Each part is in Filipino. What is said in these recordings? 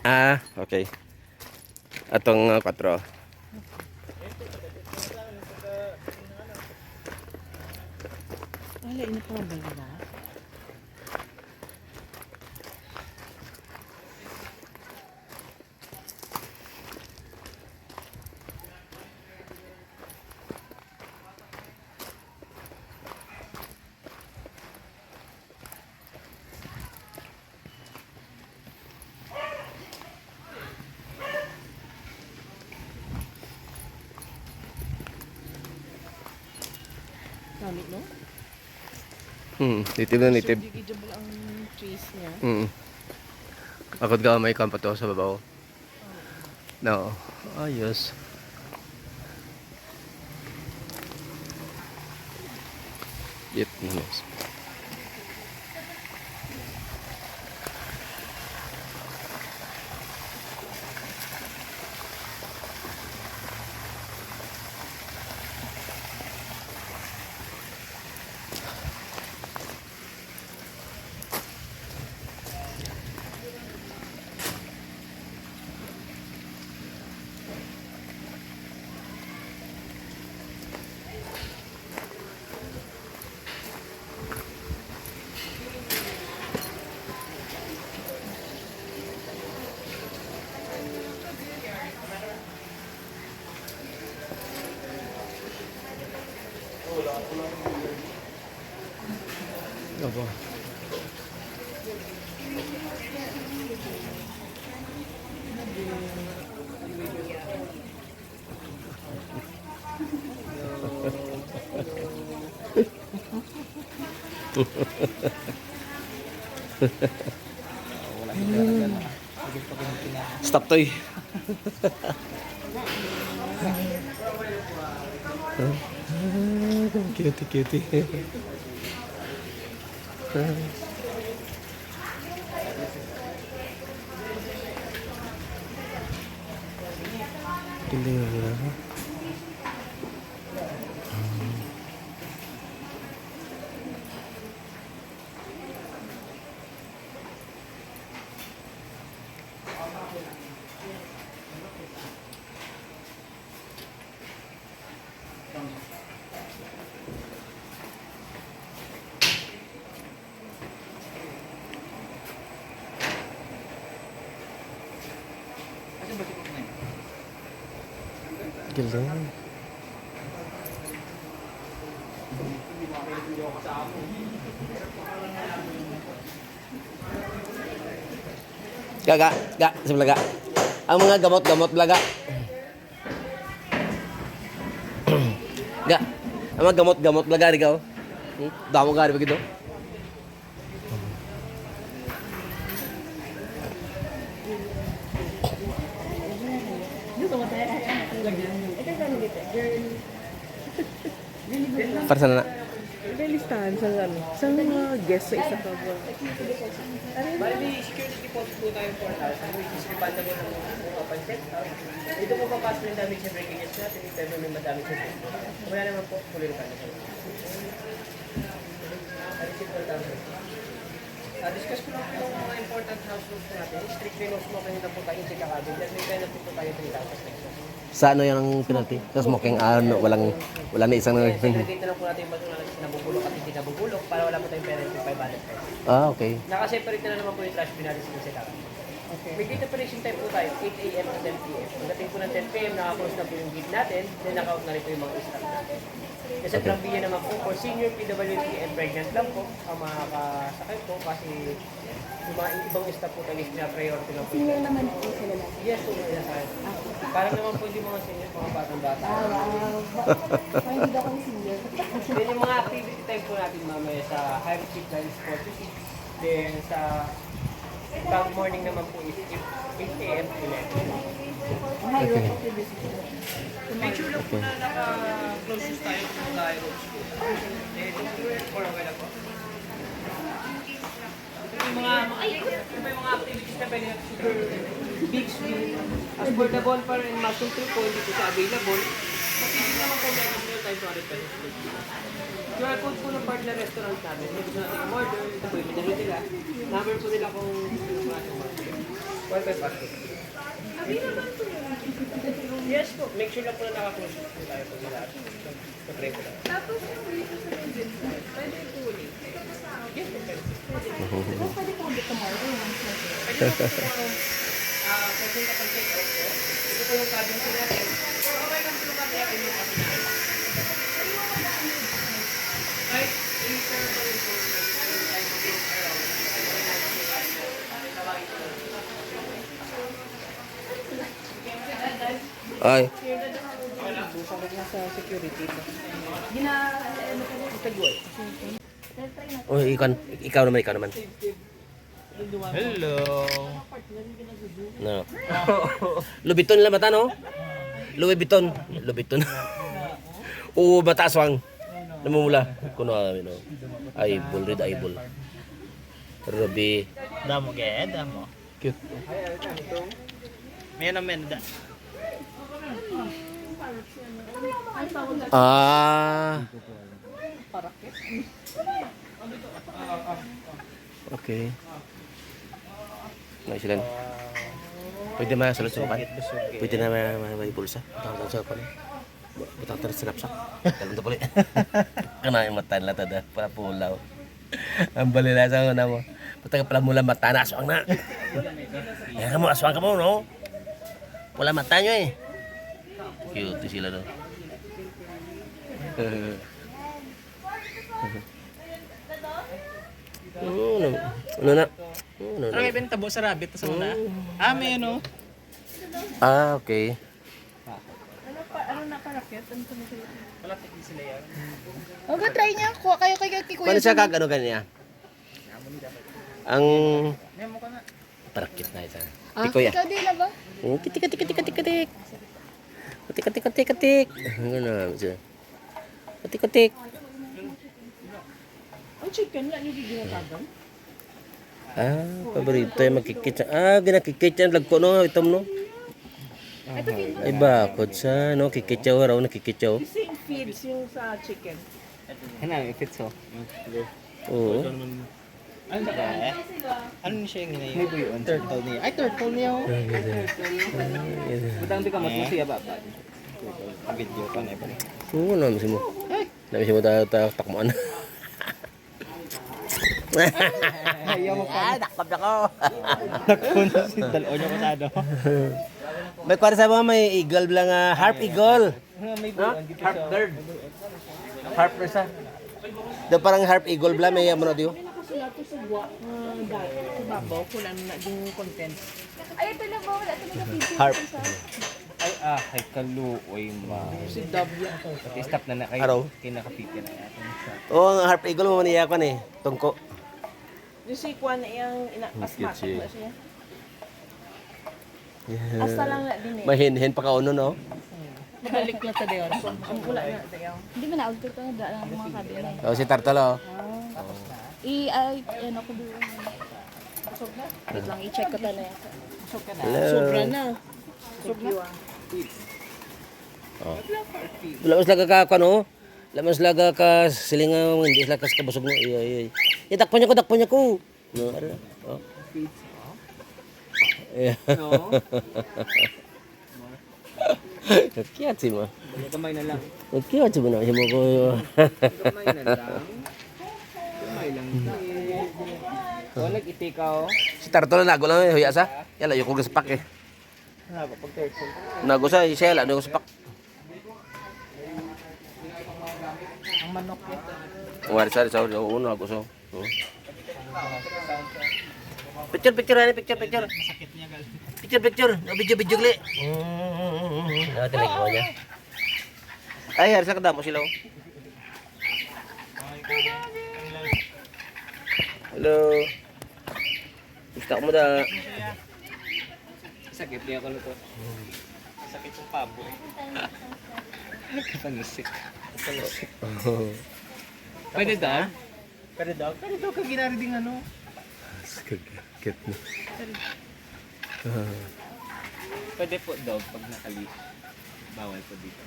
Ah, okay. Atong 4. Wala, init pa ba nila? Lamig, no? Native na native. So, digidable ang trees niya. Akod ka may kampa to sa babaw. No. Ayos. Yes. Apa? Stop toy. Cutie. Gila. Gaga, sa balaga. Ang mga gamot balaga. Ga, ang mga gamot balaga ikaw. Damo gari begitu. Para sana na. Listahan sa mga guest sa isa pa ba? Bali, security deposit po tayo 4,000, which is refundable ng open set. Dito po papasok yung damage and breakages natin if ever may madamage yung break. Kaya naman po, fully refundable. Receipt 4,000. Discuss ko lang po yung mga important house rules natin. Strictly no smoking na po tayo sa kakabin. Then may penalty po tayo 3,000 pesos. Sa ano yung penalty? Sa smoking, wala na isang... Segregate na lang po natin yung ba't nabubulok at hindi nabubulok para wala po tayong penalty 500 pesos. Ah, okay. Nakaseparate na naman po yung trash bin natin sa kakabin. Okay. May gate operation time po tayo, 8 a.m. to 10 p.m. Pagdating po ng 10 p.m., nakaklose na po yung gate natin, then naka-out na rin po yung mga staff natin. Kasi Okay. Tramvia naman po, for senior PWD and pregnant lang po, ang mga kasakay po, kasi yung mga ibang staff po tayo is na-priority lang po. Senior naman po sila lahat. Yes, po, yes, sir. Parang naman po yung mga senior, mga batang-bata. Wow. Why hindi ako senior? Then yung mga activity time po natin mamaya sa high chip line 4 to 6. Then sa pag morning naman po is 8 a.m. to 11. High road activity. Make sure lang po na naka-close tayo kung tayo roads po. Eh, for a while ako. May mga activities na pwede natin super big swing. As for the ball par and muscle trip po, hindi po siya available. Kasi hindi naman po meron nyo tayo 200 pesos. QR code po ng partner restaurant namin. Hindi gusto natin i-order. Ito po yung menu nila. Number po nila kung gusto natin order. One-time password. Yes po. Make sure lang po na naka-close po tayo po sa lahat. Pag-try po lang. Tapos yung dito sa engine, pwede ituloy. Yes po. Pwede. Pwede po ulit tomorrow. Kasi kapag check out po, ito po yung cabin po natin. Okay lang po yung cabin natin yung cabin natin. Right? Internal Ay. Busang ka sa security. Oh, ikaw naman. Hello! No. Lubiton lang mata, no? Louis Vuitton. Oo, mata aswang. Namumula. Kuno kami, no? Eyeball, red eyeball. Ruby. Damo, gaya, damo. Cute. May naman da. Ah. Okay. May sila. Pwede masalusukan. Pwede na may bulsa. Butang sa pan. Butang sa sinapsak. Dalam to puli. Kana yung mata nila tada para pulaw. Ang balila sa una mo. Butang pala mula mata na aswang na. Ya kamu aswang kamu no. Wala mata nyo eh. Cute sila no. Ano na? Ano kayo bentabo sa rabbit sa una? May ano? Ah, okay. Ano na parakit? Ano sa mga Malapit din sila yan. Huwag try niya. Kuha kayo kay Kuya. Paano siya kagano kanya? Ang Memo ka na. parakit na isa. Ah, Tikoy ikaw din na ba? Oh, kitik. Katik. Ano na siya? Katik. Ang chicken nga, hindi ginatagan. Ah, paborito yung magkikit. Ah, ginakikit yan. Lagko no, itom no. Ay bakod sa, no? Kikitsaw raw, nakikitsaw. Same feeds yung sa chicken. Ano, if it's so. Oo. Ano ba? Ano siya yung ginayon? May buyon. Turtle niya. Ay, turtle niya. Budang di ka masaya ba? Video ka na iba. Oo, namin si mo. Namin si mo tayo takmaan. Ayaw mo pa. Dakap na ko. Nakunta si dalawa niya ko sa ano. May kwara sa mga may eagle lang, harp eagle. May buyon. Harp bird. Harp sa. Do parang harp eagle bla may amo na diyo. Sila to sa buwa, sa babaw, kung ano na yung content. Ay, ito na ba? Wala ito na Harp. Ay kaluoy ma. Si W. Pati stop na na kayo. Araw. Kinakapiti na yata. Oo, ang harp eagle mo maniya ko ni. Tungko. Yung si Kwan na yung asthmatic na siya. Asta lang na din eh. Mahin pa kauno no. Madalik na sa dayon. Ang pula na sa dayon. Hindi mo na-out ito na daan ang mga kabila. Oh, si Tartalo. Ano ko doon. Wait lang, i-check ko talaga. Hello. Sobra na. Sobra. Oh. Lamas laga ka ano? Lamas laga ka silingaw, hindi sila kas kabusog mo. Ay. Itakpan niya ko. No, ara. Oh. No. Kiyat si mo. Kamay na lang. Kiyat si mo na himo ko. Kamay na lang. Kamay lang. Oh, nag-itik ka oh. Si Tartalo nago lang huya sa. Yala yung kugas pak eh. Haba pag turtle. Nago sa isela no sa pak. Ang manok niya. Wari sa uno ako so. Picture. Masakit niya gal. Picture. Video gali. Tinig mo niya. Ay, harsa ka damo sila. Hello. Gusto mo da. Sakit niya ko nito. Sakit yung pabo eh. Pangisik. Pwede dog? Pwede dog ka ginari ding ano. Skagit mo. Pwede po dog pag nakalish. Bawal po dito.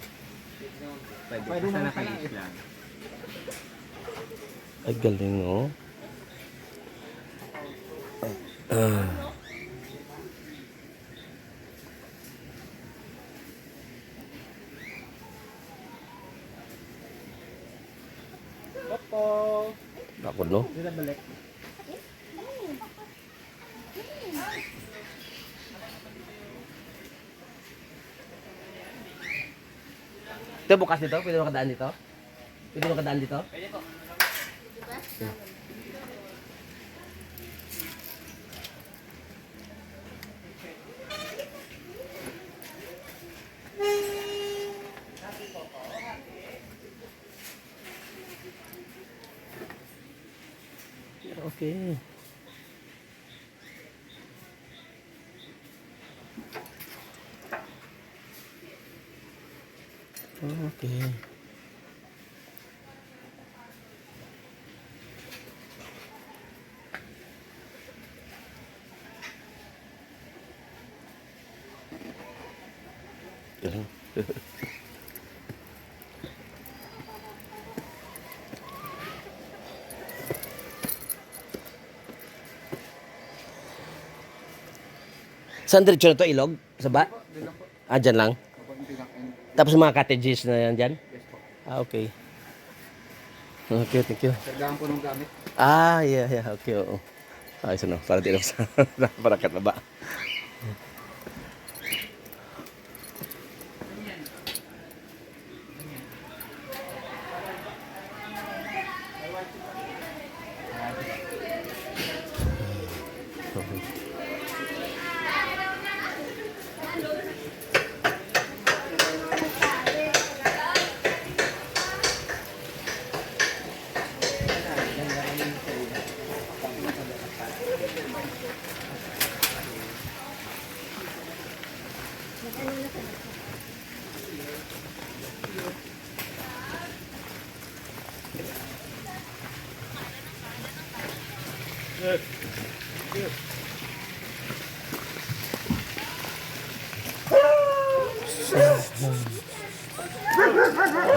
Pwede basta nakalish lang. Ay, galing oh. Ako no. Ito bukas dito? Pwede makadaan dito? Pwede makadaan dito? Pwede po. Okay. Okay. Galing. Saan diretso na to? Ilog? Sa ba? Ah, dyan lang? Tapos mga cottages na yan dyan? Ah, okay. Okay, thank you. Sargahan po ng gamit. Ah, yeah, okay, oo. Ayos na, para di lang sa para kataba.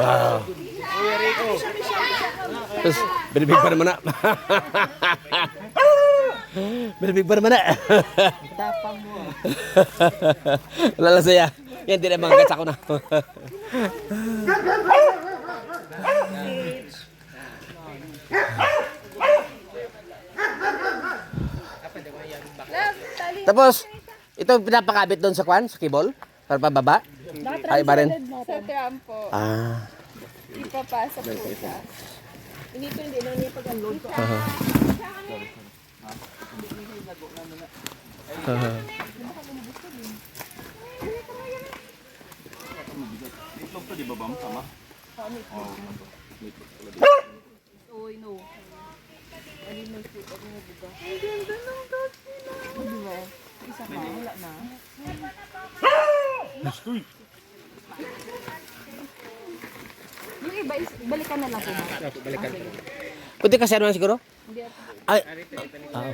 Wow. Terus binibig pa naman na. Binibig pa naman na. Tapang mo. Lala saya. Yan, hindi na mga gatsa ko na. Tapos, ito pinapakabit doon sa kwan, sa kibol, para pababa. Ay, iba rin. Sa trampo. Ah. Ipapasok po siya. Inito hindi na niya pag-unload ko. Uy, no. Ano may food? Ano may buga? Ano ba? Isa pa, wala na. Yung iba, balikan na lang sila. Pwede kasi naman siguro? Hindi Ay.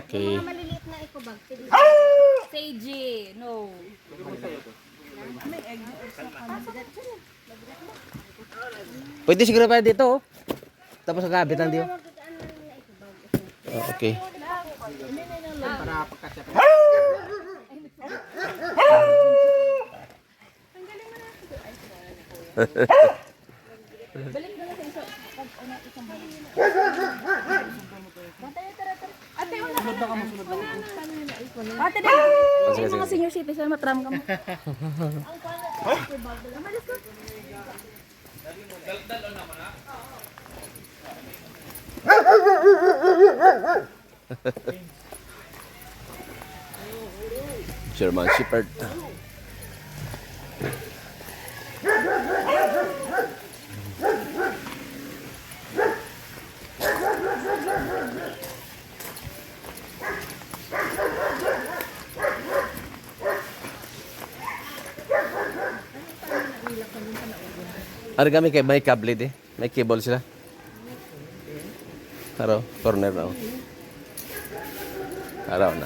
Okay. maliliit na ikobag. Seiji, no. Pwede siguro pa dito. Oh. Tapos ang kabitan dito. Oh, okay. Para pagkasya ko. Balik na lang sa isa. Pag ano, isang balik. Ate, wala. Sunod na ka mo, sunod na ka. Ate, din. Yung mga senior citizen, matram ka mo. German Shepherd. Ano kami kay may kable di? May cable sila. Araw, corner na. Araw na.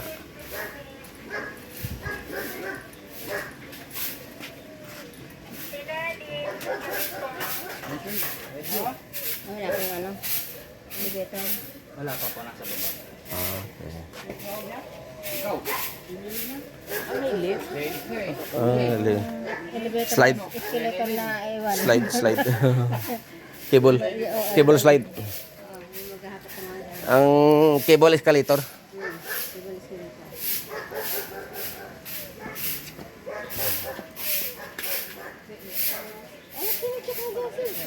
Wala ko ano. Elevator. Wala pa po nasa baba. Ah, okay. Elevator. Slide. Escalator na ewan. Slide. Cable. Cable slide. Maghahatak ka mga Ang cable escalator. Ano kinicheck mo gases?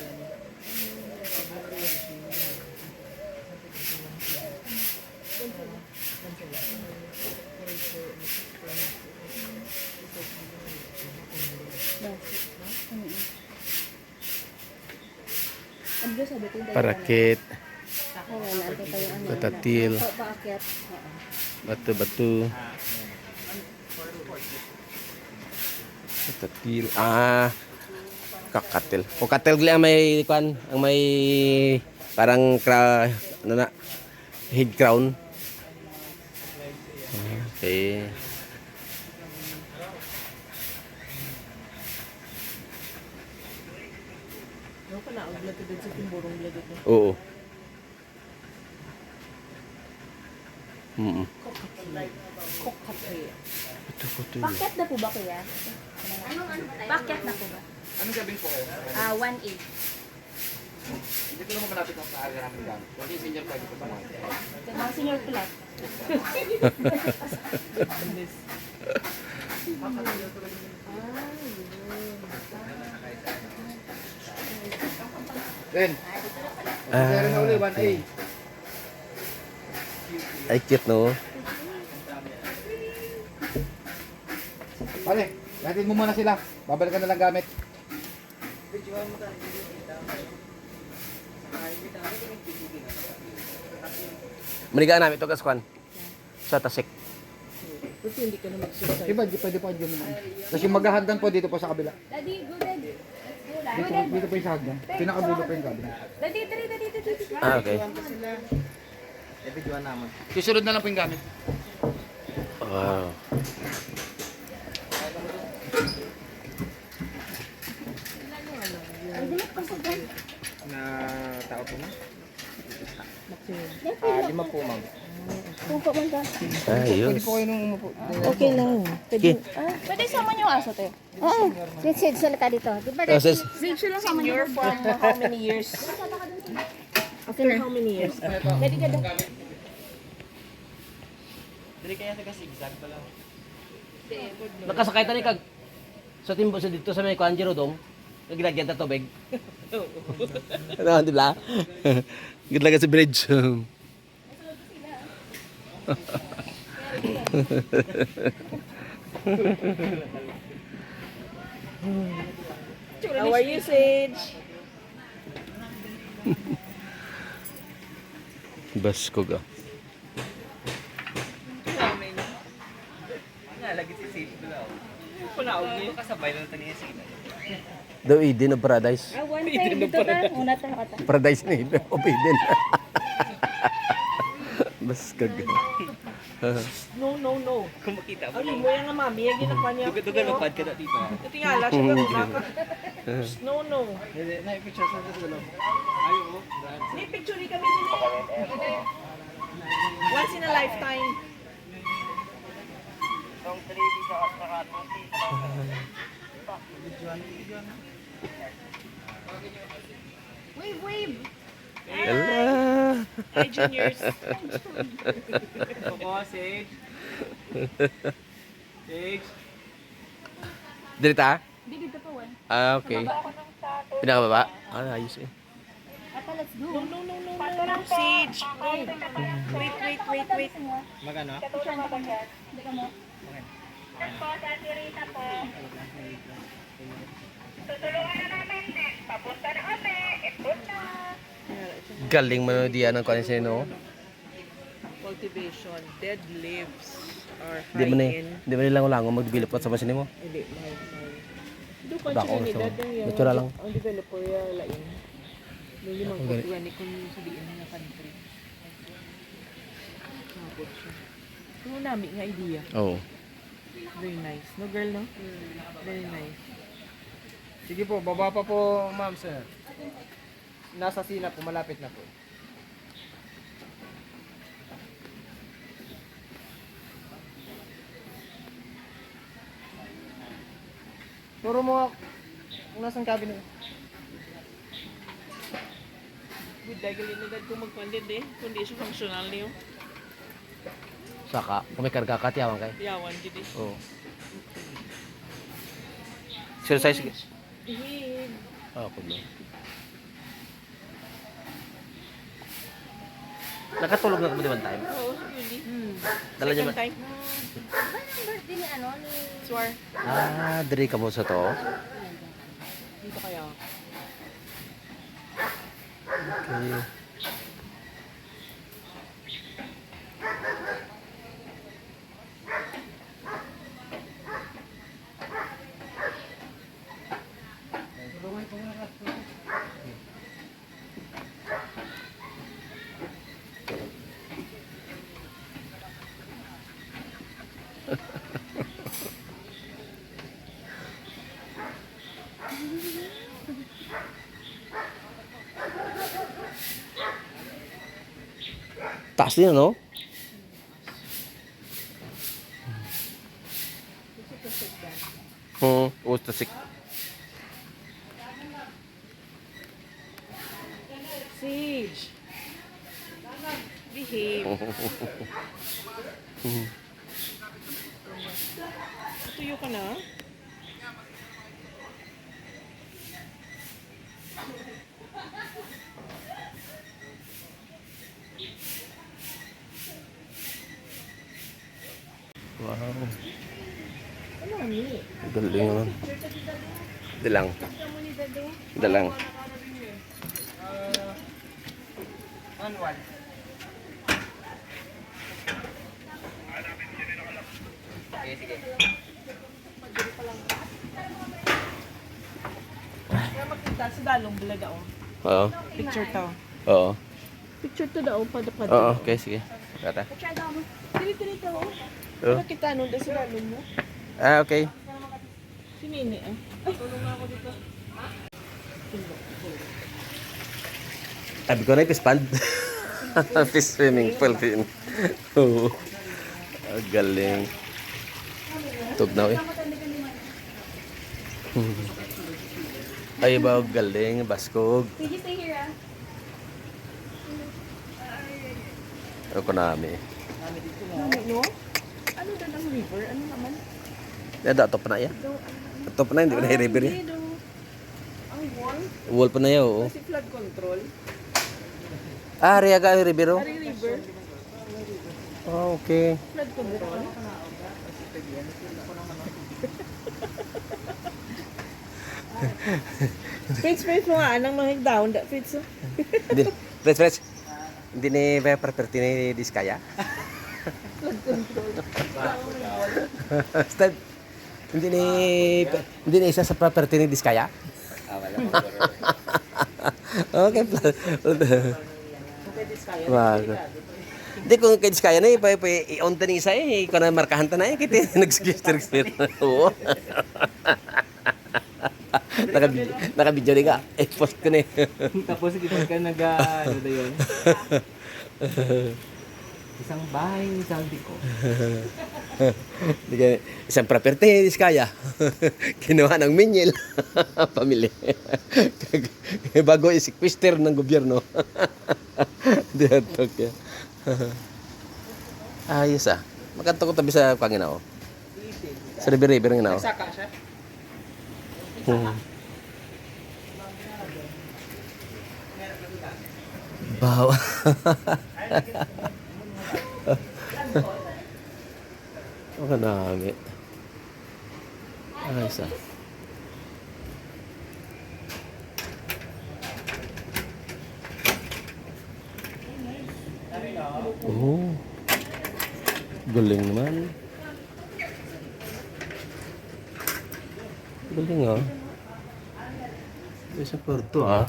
Ang Diyos, sabi ko yung dalawa. Parakit. Oo, naantay pa yung ano. Patatil. Paakyat. Oo. Batu-batu. Patatil. Ah. Kakatil. O katil gali ang may kwan, ang may parang ano na, head crown. Okay. Ano ka na? Ang latid sa timburong latid na. Oo. Mm. Kokate. Paakyat na po ba kuya? Paakyat na po ba? Anong gabing po kayo? 1.8. Dito naman malapit ang sa area namin gamit. Kasi senior pa dito pa lang. Mga senior plus. Then, meron na uli, 1A. Ay, cute no? Pare, natin mo muna sila. Babalikan na lang gamit. Manigaan namin ito kaskuan. Sa tasik. Kasi hindi ka na mag-exercise. Diba, pwede po dyan naman. Tapos yung maghahagdan po dito po sa kabila. Daddy, go daddy. Let's go Dito, dito po yung sa hagdan. Pinakadulo po yung kabila. Daddy, daddy. Ah, okay. Susunod na lang po yung gamit. Wow. Na tao po na? Maximum. 5 po, ma'am. Pupo man ka. Ayos. Pwede po kayo nung umupo. Okay lang. Okay. Pwede sama yung aso, te. Oo. Sid, sila ka dito. Di ba? Sis. Sid, sila sama Senior niyo. from how many years? After how many years? Daddy ka daw. Dili kaya taga-zigzag pa lang. Nakasakay tani kag sa timbo sa dito sa may Kanjiro dong. Naglagyan ta tubig. Ano, di ba? Gitlaga sa bridge. How are you, Sage? Basko ga. Panaog niya. Kasabay lang ito niya sila. Do Eden of Paradise. One time dito ta. Una ta nakata. Paradise ni of Eden. Basko ga. No. Kung makita mo. Ano mo yan nga, mami? Yung ginagawa niya. Dugan mapad ka na dito. Tingala siya ka muna. No. Na-picture sa dulo. May picture ni kami din eh. Once in a lifetime. Wave. Hello. Hi, juniors. Ako, Sage. Sage. Dito ah? Di dito pa one. Ah, okay. Pinakababa? Ah, ayos eh. Ata, let's go. No. Sage. Wait. Magano? Hindi ka mo. Galing mo diyan ng kanina no? Cultivation. Dead leaves are Di mo high in. ni, di mo nilang ulangon magbilip at sa masin mo. Hindi, mahal. Doon Bako, ko so, siya natural lang. Ang developer lain. May limang organic kung sabihin na country. Sabot siya. Ano namin nga idea. Oo. Very nice. No girl, no? Very nice. Sige po, baba pa po, ma'am, sir. Nasa sina po, malapit na po. Turo mo kung nasang cabinet. Good dahil galinagad kung magpandid eh. Kundi siya functional niyo. Saka, kung may karga ka, tiyawan kay. Yawan, gid eh. Oo. Exercise. Behave. Ah, puno. Nakatulog na kami di one time. Oo, really. Dala niya Second time. Ba yung birthday ni ano? Ni... Swar. Diri ka mo sa to. Dito kaya. Okay. Taas din, ano? Tasik. Sage. Behave. Tuyo ka na? Wow. Ano ni? Galing naman. Dalang. Dalang. Manual. Sige, sige. Kaya makita sa dalong bulaga oh. Oo. Picture to. Oo. Picture to daw, padapad. Oo, okay, sige. Kata. Tili-tili to oh. Oo. Nakita nung sa dalong mo. Okay. Si Nini ah. Ay, tulong na ako dito. Sabi ko na ipispand. Fish swimming pool din. Oo. Galing. Tugnaw eh. Ay ba galing baskog. Sige, stay here ah. Ako nami. No? Ano daw ang river? Ano naman? Top na ya. Top na hindi na river ya. Hindi daw. Ang wall? Wall pa na ya, oo. Kasi flood control. Riya ka river. Ari river. Oh, okay. Flood control. Fritz mo nga, anang mga down. Fritz. Hindi. Fresh. Hindi ni property ni Diskaya. Stud. Hindi ni isa sa property ni Diskaya. Wala. Okay. Wag. Hindi kung kay Diskaya na i-on ta ni isa ikaw na markahan ta na kita nag-suggest. Oo. Naka-video ni ka. Post ko na Tapos kita ka ano na yun? Isang bahay ni Saldi ko. Isang property ni Diskaya. Kinuha ng minyel. Pamilya. Bago i-sequester ng gobyerno. Dihatok yan. Ayos ah. Makanto ko tabi sa Panginoon. Sa river-river ng Ginao. Saka siya. Bawa. Ang dami. Ayos ah. Oh. Galing naman. Galing ah. Isa porto ah.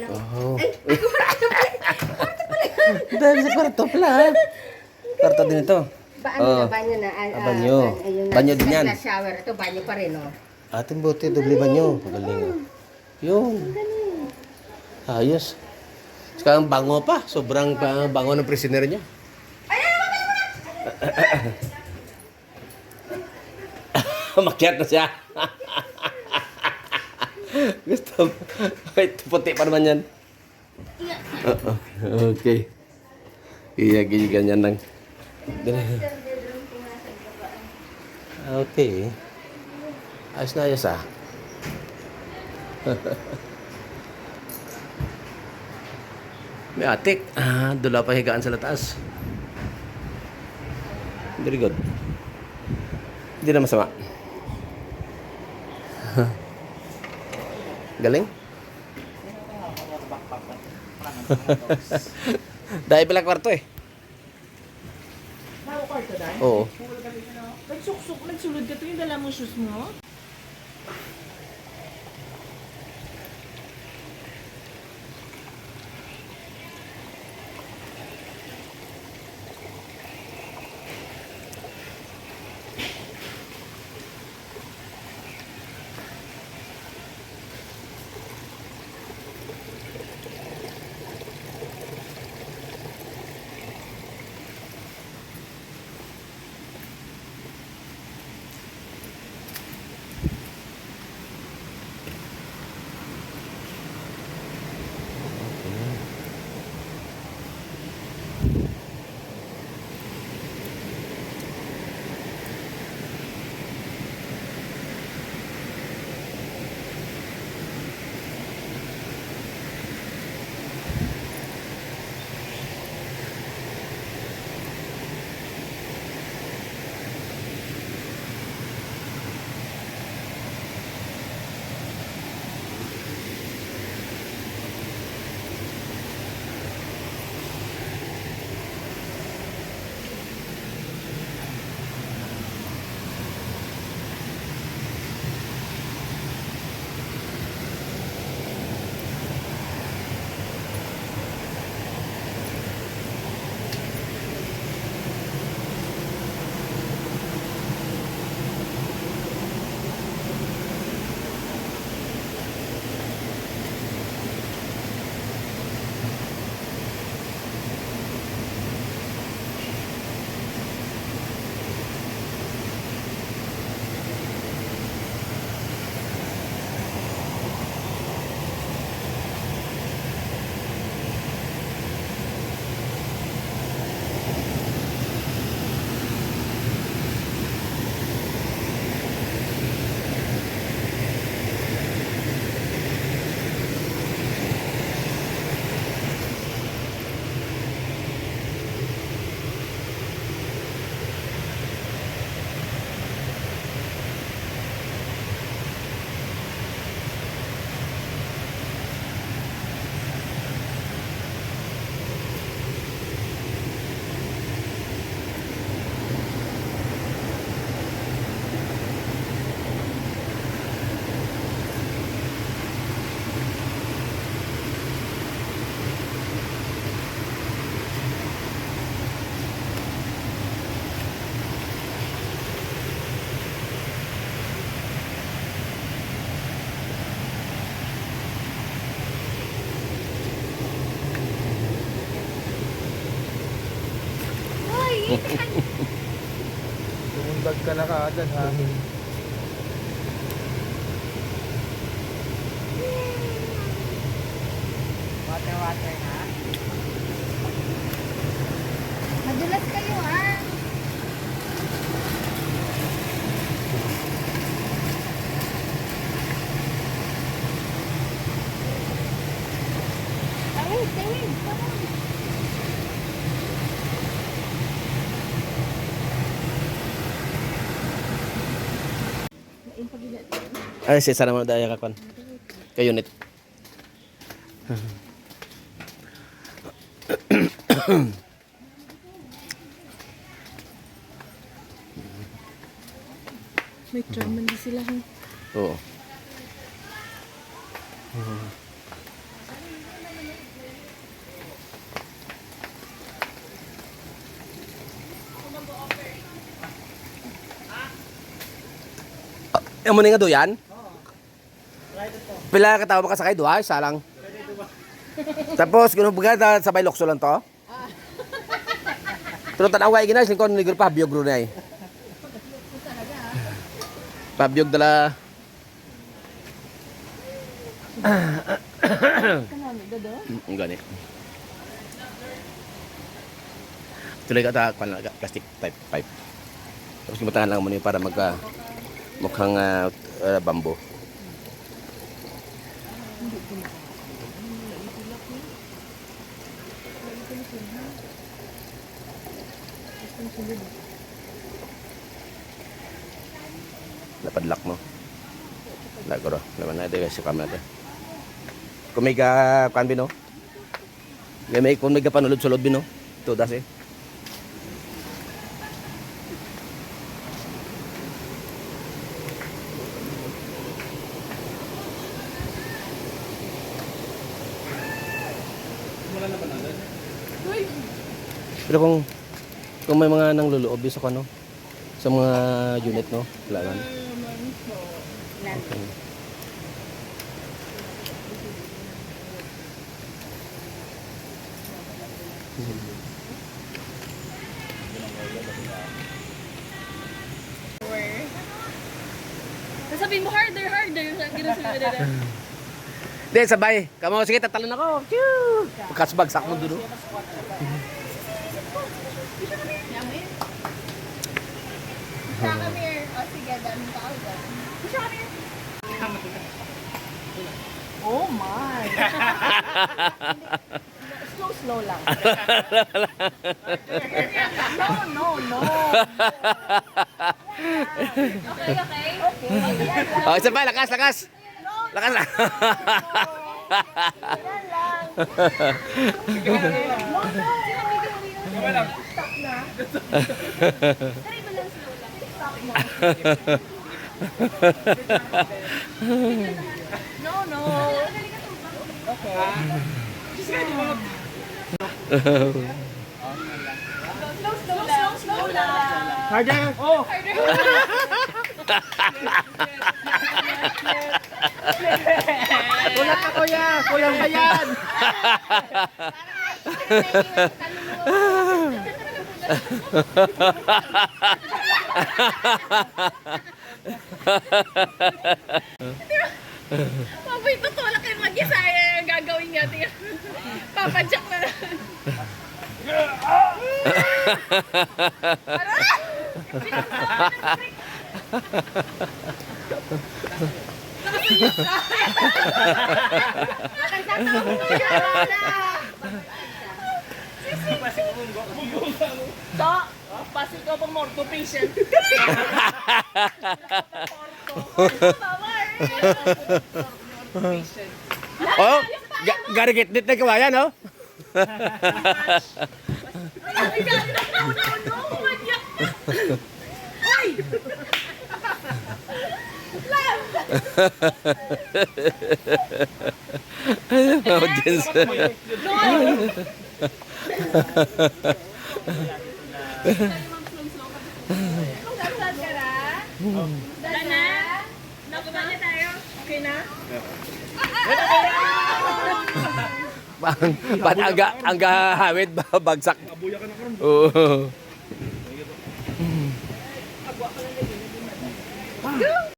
Oh. Dahil sa kwarto pala. Kwarto din ito. Ano na, banyo na. Banyo. Banyo din yan. Shower. Ito, banyo pa rin, oh. Ating bote, doble banyo. Galing oh. Yun. Ayos. Saka ang bango pa. Sobrang bango ng prisoner niya. Makyat na siya. Gusto mo? Wait, puti pa naman yan. Oo. Okay. Iya, ganyan lang. Okay. Ayos na ayos ah. May atik. Dula pa higaan sa taas. Very good. Hindi na masama. Galing? Dahil pala kwarto eh. Naku, kwarto dahil. Oo. Nagsuksok, nagsulod ka to yung dala mo shoes mo. Tumundag ka na kaagad ha. Water na. Madulas kayo ah. Tawid, tawid, tawid. Ay, si sana mo daya kakon. Kay unit. May drama din sila. Ha? Oo. Yung muna nga doyan? Pila ka tao makasakay doon? Isa lang. Tapos, kung bagay sabay lokso lang to? Pero tanaw ka iginay, singkon nigol pa, biyog ro na eh. Pabiyog dala. Kanami, dodo? Gani. Tuloy ka ta plastic type pipe. Tapos gimatahan lang mo ni para magka mukhang bamboo. Napadlock mo. Lagro. Laman na ito kasi kamera ito. Kung may kan bino. Kung may panulod sulod bino. Ito das eh. Pero kung may mga nang luloob sa ano sa mga unit no, wala man. Okay. Sasabihin mo harder. Ginasulit na. Di, sabay. Kamo, sige, tatalon ako. Choo! Pagkasbagsak mo doon. Sa kami. O sige, dami pa ako dyan. Oh my! Slow lang. No. Okay. Oh, isa pa, lakas. Lakas na. No. Slow lang. Harder! Oh! Kulang ka kuya! Kulang ka yan! Mabay, tutulak yung mag-isa. Gagawin natin. Papadyak na lang. Pasig ko pang more to patient. Oh, garigit dit na kawayan, no? Audience. Dana? Nakuha na tayo? Okay na? Pan ang hawid bagsak. Oo.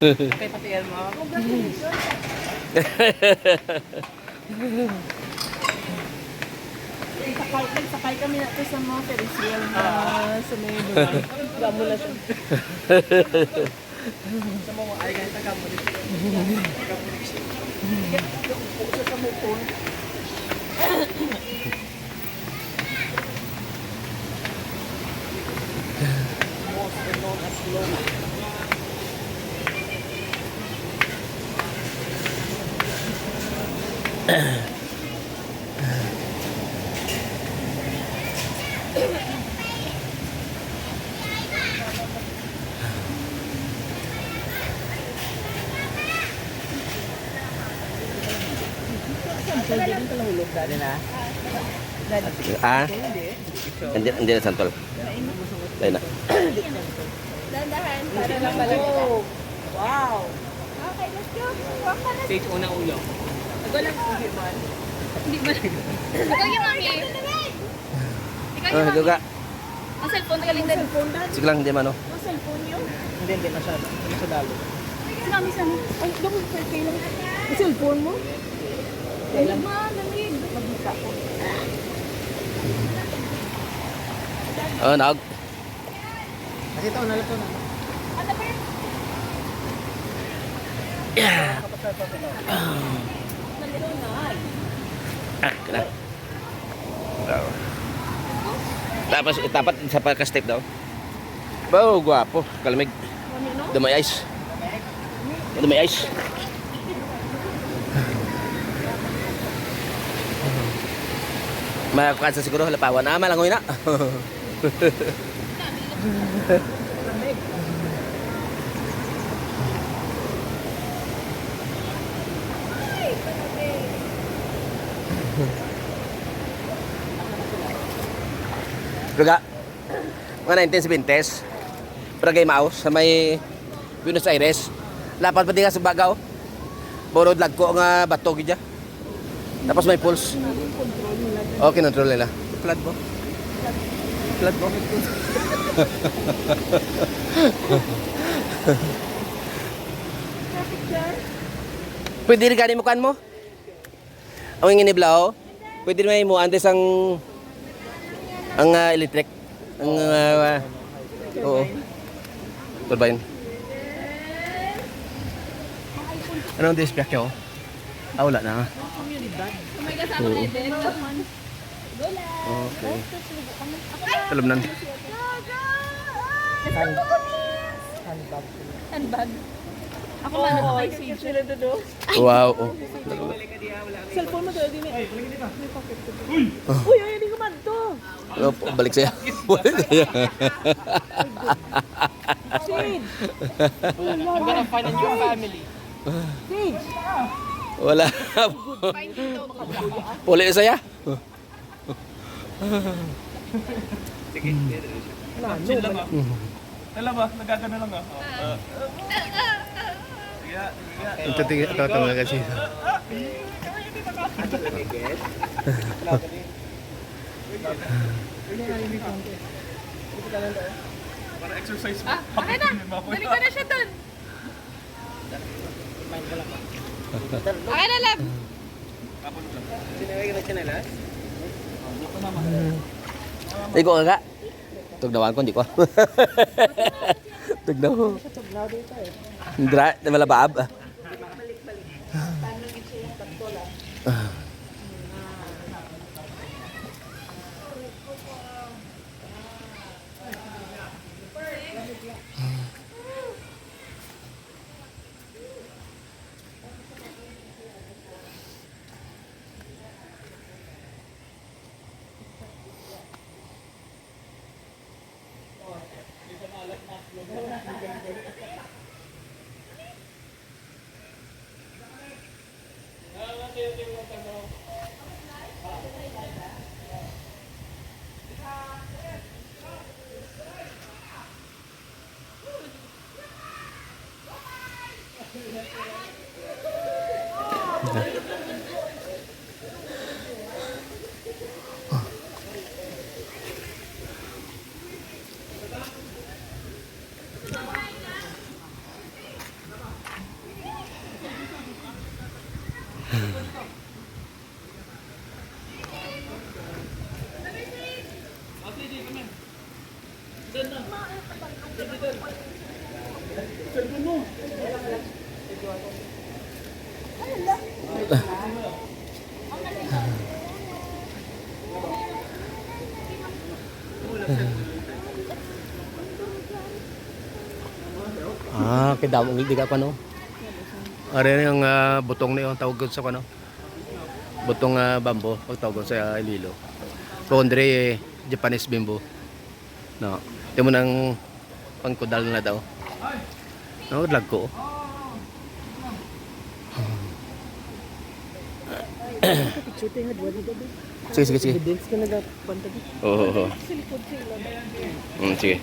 Kay pati yan mo. Nagsakay kami natin sa mga Ferris wheel na sa may lugar. Gamo na siya. Sa mga ay ganito gamo na siya. Puso sa mupon. Most known as Lona. Ah? Hindi na santol. Dahil na. Dandahan. Para lang balik. Wow! Okay, let's go. Walk ka na. Stage unang ulo. Hindi ba? Ikaw yung mami. Ikaw yung mami. Duga. Ang cellphone galing din. Sige lang, hindi man, no? Ang cellphone yun. Hindi masyado. Hindi sa dalo. Sami. Ay, double 5K lang. Cellphone mo? Kailan ma, lamig. Magita ko. Oh, naog. Kasi ito, nalito na. Ah, kena. Tapos itapat sa pagka-step daw. Bao, guwapo, kalamig. Dumay ice. Dumay ice. Makakuan sa siguro halapawan. Ah, malangoy na. Pero mga 1970s, pero kay Mao sa may Buenos Aires. Lapat pa di ka sa Bagaw. Borod lag ko nga bato gidya. Tapos may pulse. Okay, control nila. Flood mo. Flood mo. Pwede rin gani mo kan mo? Ang inginiblaw, pwede rin mo antes ang electric. Ang oo. Turbine. Anong display ko? Ah, wala na. Oo. Okay. Alam nan. Handbag. Ako man ako kay Sage. Sila dodo. Wow. Oh. Cellphone mo doon din eh. Uy, ay, hindi ko man to. Oh, balik saya. Balik saya. Sage. I'm gonna find a new family. Sage. Wala. Puli saya. Alam ba, nagkakana lang ah. Ito mga kasi. Para exercise mo. Okay na. Dali ko na siya doon. Okay na, love. Di ko ka. Tugnawan ko, di ko. Tugnaw. Dra, malabab. Ah, kaya daw hindi ka pa no. Are yung butong na yung tawag ko sa kano. Butong bambo, pag tawag ko sa Ililo. Pondre Japanese bimbo. No. Ito mo nang pangkudal na daw. No, lag ko. Sige, sige, sige. Dance ka na dapat banda dito. Oo. Sa likod sila. Sige.